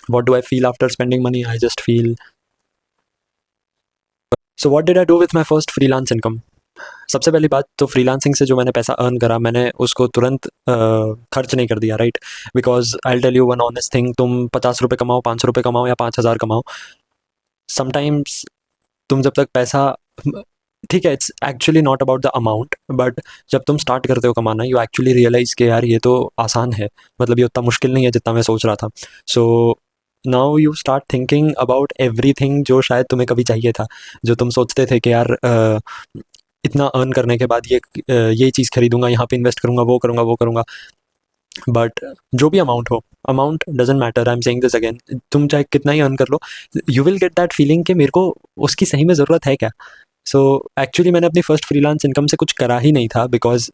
What do I feel after spending money? I just feel. So what did I do with my first freelance income? सबसे पहली बात तो freelancing से जो मैंने पैसा अर्न करा, मैंने उसको तुरंत खर्च नहीं कर दिया, right? Because I tell you one honest thing, तुम 50 रुपये कमाओ, 500 रुपये कमाओ या 5,000 कमाओ, समटाइम्स तुम जब तक पैसा, ठीक है, it's actually not about the amount, but जब तुम स्टार्ट करते हो कमाना, यू एक्चुअली रियलाइज के यार ये तो आसान है, मतलब ये उतना मुश्किल नहीं है जितना मैं सोच रहा था. So now you start thinking about everything जो शायद तुम्हें कभी चाहिए था, जो तुम सोचते थे कि यार इतना अर्न करने के बाद ये चीज़ खरीदूंगा, यहाँ पे इन्वेस्ट करूंगा, वो करूंगा, वो करूंगा. बट जो भी अमाउंट हो, amount doesn't matter, I am saying this again, तुम चाहे कितना ही अर्न कर लो, you will get that feeling कि मेरे को उसकी सही में ज़रूरत है क्या. सो एक्चुअली मैंने अपनी फर्स्ट फ्रीलांस इनकम से कुछ करा ही नहीं था, बिकॉज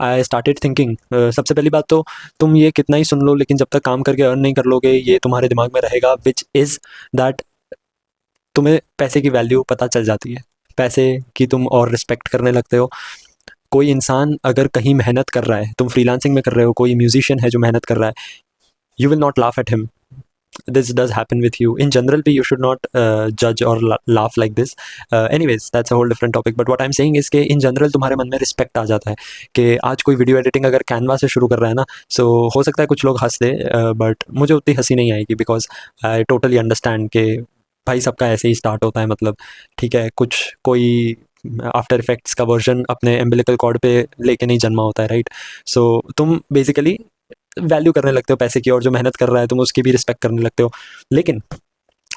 आई स्टार्टेड थिंकिंग, सबसे पहली बात तो तुम ये कितना ही सुन लो, लेकिन जब तक काम करके अर्न नहीं कर लोगे, ये तुम्हारे दिमाग में रहेगा, विच इज़ दैट तुम्हें पैसे की वैल्यू पता चल जाती है, पैसे की तुम और रिस्पेक्ट करने लगते हो. कोई इंसान अगर कहीं मेहनत कर रहा है, तुम फ्रीलांसिंग में कर रहे हो, कोई म्यूजिशियन है जो मेहनत कर रहा है, you will not laugh at him. This does happen with you in general, but you should not judge or laugh like this. Anyways, that's a whole different topic, but what I'm saying is कि in general तुम्हारे मन में respect आ जाता है कि आज कोई video editing अगर कैनवा से शुरू कर रहा है ना, सो हो सकता है कुछ लोग हंस दे, बट मुझे उतनी हंसी नहीं आएगी, बिकॉज आई टोटली अंडरस्टैंड कि भाई सबका ऐसे ही स्टार्ट होता है, मतलब ठीक है, कुछ कोई आफ्टर इफेक्ट्स का वर्जन अपने एम्बिलिकल कॉर्ड पे लेके नहीं जन्मा होता है, राइट? सो तुम बेसिकली वैल्यू करने लगते हो पैसे की, और जो मेहनत कर रहा है तुम उसकी भी रिस्पेक्ट करने लगते हो. लेकिन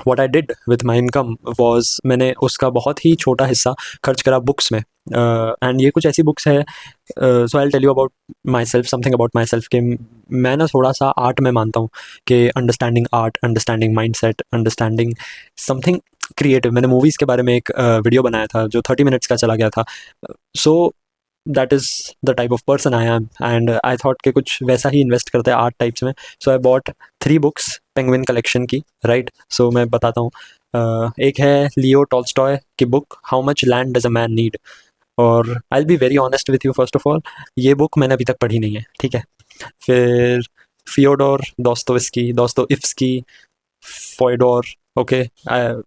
what I did with my income was, मैंने उसका बहुत ही छोटा हिस्सा खर्च करा बुक्स में. एंड ये कुछ ऐसी बुक्स है, so I tell you about myself, something about myself, कि मैं ना थोड़ा सा आर्ट में मानता हूँ, कि understanding art, understanding mind set, understanding something creative. मैंने मूवीज़ के बारे में एक वीडियो बनाया था जो 30 मिनट्स का चला गया था. So that is the type of person I am, and I thought कि कुछ वैसा ही इन्वेस्ट करते हैं आर्ट टाइप्स में. So I bought 3 books Penguin collection की, राइट? सो मैं बताता हूँ. एक है लियो टॉल्स्टॉय की book, how much land does a man need. और I will be very honest with you, first of all ये बुक मैंने अभी तक पढ़ी नहीं है, ठीक है. फिर फियोडोर दोस्तोइफ्स्की, फोइडोर, ओके,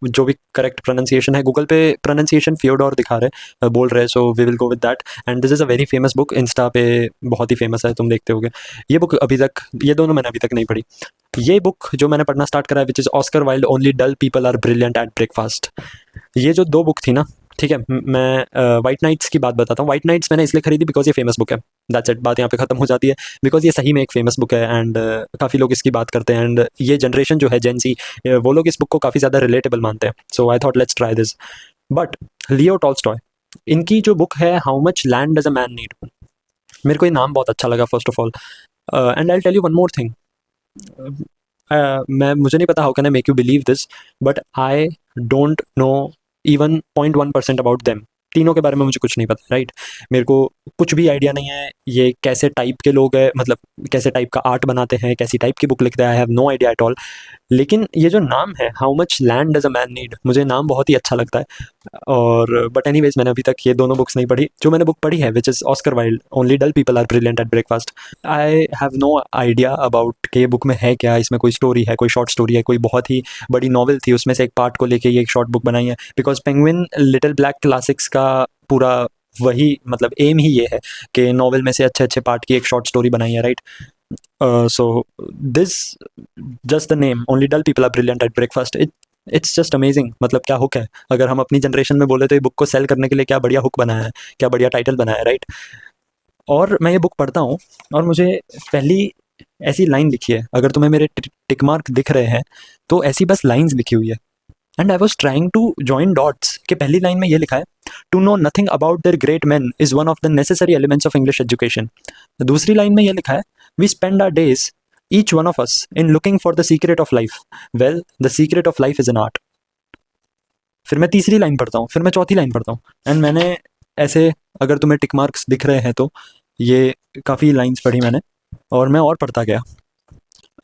जो भी करेक्ट प्रोनाउंसिएशन है, गूगल पे प्रोनाउंसिएशन फियोडोर दिखा रहे, बोल रहे, so we will go with that. And this is a very famous book, Insta पे बहुत ही फेमस है, तुम देखते होगे. ये बुक अभी तक, ये दोनों मैंने अभी तक नहीं पढ़ी. ये बुक जो मैंने पढ़ना स्टार्ट करा है, which is Oscar Wilde, only dull people are brilliant at breakfast. ये जो 2 बुक थी ना, ठीक है, मैं वाइट नाइट्स की बात बताता हूँ. वाइट नाइट्स मैंने इसलिए खरीदी बिकॉज ये फेमस बुक है, दैट्स इट, बात यहाँ पे ख़त्म हो जाती है. बिकॉज ये सही में एक फेमस बुक है, एंड काफ़ी लोग इसकी बात करते हैं, एंड ये जनरेशन जो है जेन सी, वो लोग इस बुक को काफ़ी ज़्यादा रिलेटेबल मानते हैं. So I thought let's try this. But Leo Tolstoy, इनकी जो बुक है how much land does a man need, मेरे को ये नाम बहुत अच्छा लगा, first of all. And I tell you one more thing, मैं मुझे नहीं पता how can I make you believe this, but I don't know even 0.1% about them. तीनों के बारे में मुझे कुछ नहीं पता, राइट? मेरे को कुछ भी आइडिया नहीं है ये कैसे टाइप के लोग हैं, मतलब कैसे टाइप का आर्ट बनाते हैं, कैसी टाइप की बुक लिखते हैं, I have no idea at all. लेकिन ये जो नाम है how much land does a man need, मुझे नाम बहुत ही अच्छा लगता है. और बट एनीवेज, मैंने अभी तक ये दोनों बुक्स नहीं पढ़ी. जो मैंने बुक पढ़ी है, which is Oscar Wilde, only dull people are brilliant at breakfast, I have no idea about कि ये बुक में है क्या, इसमें कोई स्टोरी है, कोई शॉर्ट स्टोरी है, कोई बहुत ही बड़ी नॉवल थी, उसमें से एक पार्ट को लेके ये एक शॉर्ट बुक बनाई है. Because penguin little black classics का पूरा वही मतलब एम ही ये है कि नॉवल में से अच्छे अच्छे पार्ट की एक शॉर्ट स्टोरी बनाई है, right? So this just the name, only dull people are brilliant at breakfast, it's just amazing. मतलब क्या हुक है, अगर हम अपनी जनरेशन में बोले तो ये बुक को सेल करने के लिए क्या बढ़िया हुक बनाया है, क्या बढ़िया टाइटल बनाया है, राइट? और मैं ये बुक पढ़ता हूँ, और मुझे पहली ऐसी लाइन लिखी है, अगर तुम्हें मेरे टिक मार्क दिख रहे हैं तो ऐसी बस लाइंस लिखी हुई है. And I was trying to join dots, कि पहली लाइन में ये लिखा है, to know nothing about their great man is one of the necessary elements of English education. दूसरी लाइन में ये लिखा है, we spend our days each one of us in looking for the secret of life, well the secret of life is an art. फिर मैं तीसरी line पढ़ता हूँ, फिर मैं चौथी लाइन पढ़ता हूँ, एंड मैंने ऐसे, अगर तुम्हें टिक मार्क्स दिख रहे हैं तो ये काफ़ी लाइंस पढ़ी मैंने, और मैं और पढ़ता गया.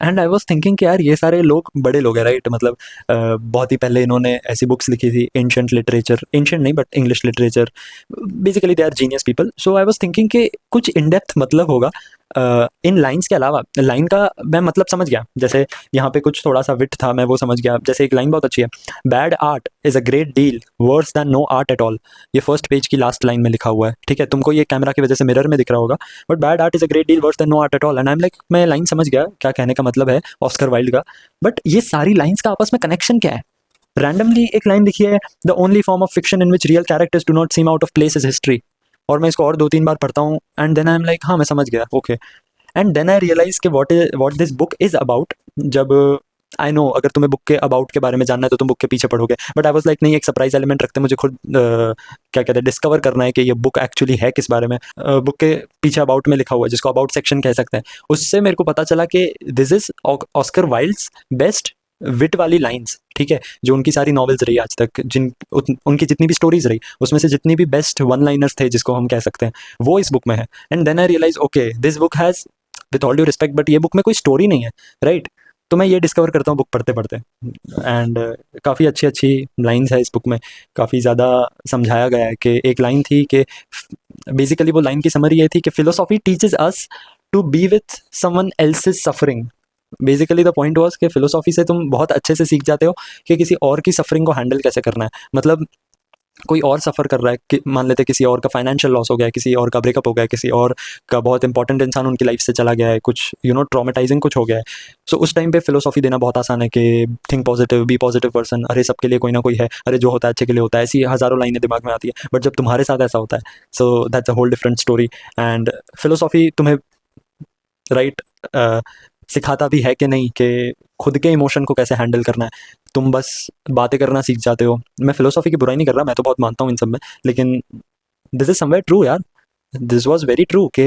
एंड आई वॉज थिंकिंग कि यार ये सारे लोग बड़े लोग हैं, राइट? मतलब बहुत ही पहले इन्होंने ऐसी बुक्स लिखी थी, एंशंट लिटरेचर, एंशंट नहीं but English literature, basically they are genius people. So I was thinking कि कुछ इन डेप्थ मतलब होगा इन लाइन्स के अलावा लाइन का मैं मतलब समझ गया, जैसे यहाँ पे कुछ थोड़ा सा विट था, मैं वो समझ गया। जैसे एक लाइन बहुत अच्छी है, bad art is a great deal worse than no art at all. ये फर्स्ट पेज की लास्ट लाइन में लिखा हुआ है, ठीक है, तुमको ये कैमरा की वजह से मिरर में दिख रहा होगा, but bad art is a great deal worse than no art at all. And I am like, मैं लाइन समझ गया क्या कहने का मतलब है ऑस्कर वाइल्ड का, बट ये सारी लाइन्स का आपस में कनेक्शन क्या है? रैंडमली एक लाइन लिखी है, the only form of fiction in which real characters do not seem out of place is history. और मैं इसको और 2-3 बार पढ़ता हूँ and then I am like, हाँ मैं समझ गया, okay. And then I realise कि what this book is about. जब आई नो अगर तुम्हें बुक के अबाउट के बारे में जानना है तो तुम बुक के पीछे पढ़ोगे, बट आई वॉज लाइक नहीं, एक सरप्राइज एलिमेंट रखते मुझे खुद क्या कहते हैं डिस्कवर करना है कि ये बुक एक्चुअली है किस बारे में। बुक के पीछे अबाउट में लिखा हुआ है, जिसको अबाउट सेक्शन कह सकते हैं। उससे मेरे को पता चला कि this is Oscar Wilde's best wit वाली लाइंस, ठीक है, जो उनकी सारी नॉवेल्स रही आज तक, उनकी जितनी भी स्टोरीज रही, उसमें से जितनी भी बेस्ट वन लाइनर्स थे जिसको हम कह सकते हैं, वो इस बुक में है। And then I realise, okay this book has, with all due respect, but ये बुक में कोई स्टोरी नहीं है, राइट? तो मैं ये डिस्कवर करता हूँ बुक पढ़ते पढ़ते। एंड काफ़ी अच्छी अच्छी लाइंस है इस बुक में, काफ़ी ज़्यादा समझाया गया है। कि एक लाइन थी कि बेसिकली वो लाइन की समरी ये थी कि philosophy teaches us to be with someone else's suffering. Basically the point was कि फिलोसॉफी से तुम बहुत अच्छे से सीख जाते हो कि किसी और की सफरिंग को हैंडल कैसे करना है। मतलब कोई और सफ़र कर रहा है कि मान लेते किसी और का फाइनेंशियल लॉस हो गया है, किसी और का ब्रेकअप हो गया है, किसी और का बहुत इंपॉर्टेंट इंसान उनकी लाइफ से चला गया है, कुछ ट्रॉमेटाइजिंग कुछ हो गया है। सो उस टाइम पे फिलोसॉफी देना बहुत आसान है कि think positive, be positive person, अरे सबके लिए कोई ना कोई है, अरे जो होता है अच्छे के लिए होता है, ऐसी हज़ारों लाइनें दिमाग में आती है। बट जब तुम्हारे साथ ऐसा होता है, so that's a whole different story. And philosophy तुम्हें राइट सिखाता भी है कि नहीं, कि खुद के इमोशन को कैसे हैंडल करना है। तुम बस बातें करना सीख जाते हो। मैं फिलोसॉफी की बुराई नहीं कर रहा, मैं तो बहुत मानता हूँ इन सब में, लेकिन दिस इज समवेयर ट्रू यार, दिस वाज वेरी ट्रू कि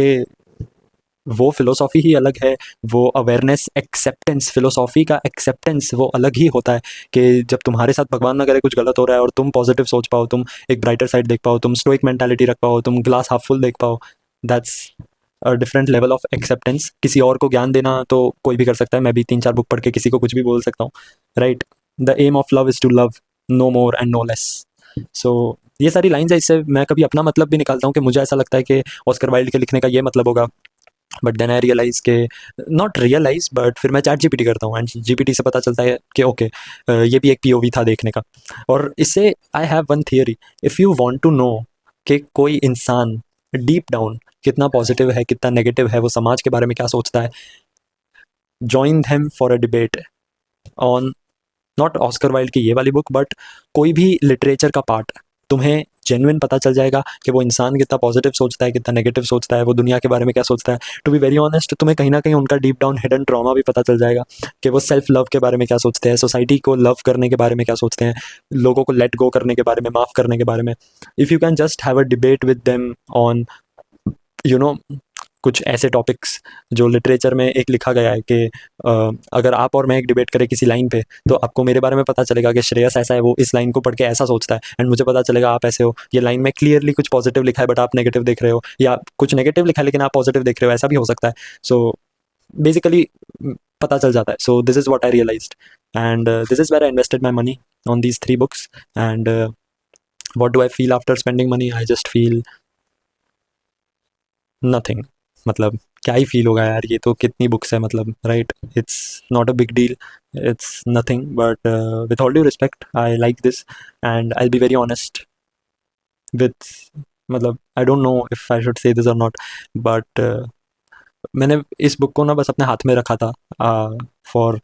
वो फिलोसॉफी ही अलग है। वो अवेयरनेस, एक्सेप्टेंस, फिलोसॉफी का एक्सेप्टेंस वो अलग ही होता है। कि जब तुम्हारे साथ भगवान ना करे कुछ गलत हो रहा है और तुम पॉजिटिव सोच पाओ, तुम एक ब्राइटर साइड देख पाओ, तुम स्टोइक मेंटालिटी रख पाओ, तुम ग्लास हाफ फुल देख पाओ, that's different level of acceptance. किसी और को ज्ञान देना तो कोई भी कर सकता है, मैं भी 3-4 बुक पढ़ के किसी को कुछ भी बोल सकता हूँ, right? The aim of love is to love, no more and no less. So ये सारी लाइन्स है, इससे मैं कभी अपना मतलब भी निकालता हूँ कि मुझे ऐसा लगता है कि ऑस्कर वाइल्ड के लिखने का ये मतलब होगा, बट देन आई रियलाइज के, नॉट रियलाइज, बट फिर मैं चैट जीपीटी करता हूँ एंड जीपीटी से पता चलता है कि ओके ये भी एक पीओवी था देखने का। और इससे I have one theory, if you want to know कि कोई इंसान डीप डाउन कितना पॉजिटिव है, कितना नेगेटिव है, वो समाज के बारे में क्या सोचता है, join them for a debate on not Oscar Wilde की ये वाली बुक, बट कोई भी लिटरेचर का पार्ट। तुम्हें जेन्युइन पता चल जाएगा कि वो इंसान कितना पॉजिटिव सोचता है, कितना नेगेटिव सोचता है, वो दुनिया के बारे में क्या सोचता है। टू बी वेरी ऑनेस्ट, तुम्हें कहीं ना कहीं उनका डीप डाउन हिडन ट्रॉमा भी पता चल जाएगा कि वो सेल्फ लव के बारे में क्या सोचते हैं, सोसाइटी को लव करने के बारे में क्या सोचते हैं, लोगों को लेट गो करने के बारे में, माफ़ करने के बारे में। If you can just have a debate with them on you know कुछ ऐसे टॉपिक्स जो लिटरेचर में एक लिखा गया है कि अगर आप और मैं एक डिबेट करें किसी लाइन पे, तो आपको मेरे बारे में पता चलेगा कि श्रेयस ऐसा है, वो इस लाइन को पढ़ के ऐसा सोचता है, एंड मुझे पता चलेगा आप ऐसे हो। ये लाइन में क्लियरली कुछ पॉजिटिव लिखा है बट आप नेगेटिव देख रहे हो, या कुछ नेगेटिव लिखा है लेकिन आप पॉजिटिव देख रहे हो, ऐसा भी हो सकता है। सो बेसिकली पता चल जाता है। So this is what I realised, and this is where I invested my money on these 3 books. And what do I feel after spending money? I just feel nothing. मतलब क्या ही feel होगा यार, ये तो कितनी बुक्स है, मतलब right, it's not a big deal, it's nothing, but with all due respect I like this, and I be very honest with, मतलब I don't know if I should say this or not, but मैंने इस book को ना बस अपने हाथ में रखा था for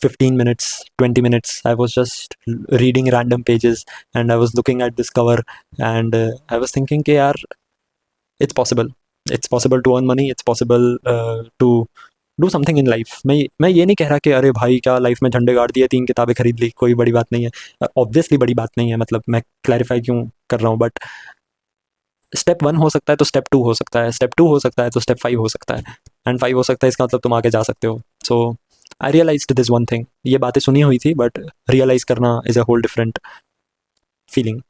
15 minutes, 20 minutes. I was just reading random pages and I was looking at this cover, and I was thinking कि यार it's possible, it's possible to earn money, it's possible to do something in life. मैं ये नहीं कह रहा कि अरे भाई क्या लाइफ में झंडे गाड़ दिए, 3 किताबें खरीद ली, कोई बड़ी बात नहीं है, ऑब्वियसली बड़ी बात नहीं है, मतलब मैं क्लैरिफाई क्यों कर रहा हूँ, बट स्टेप 1 हो सकता है तो स्टेप 2 हो सकता है, स्टेप 2 हो सकता है तो स्टेप 5 हो सकता है, एंड 5 हो सकता है, इसका मतलब तुम आगे जा सकते हो। So I realised this one thing, ये बातें सुनी हुई थी बट रियलाइज करना is a whole different feeling.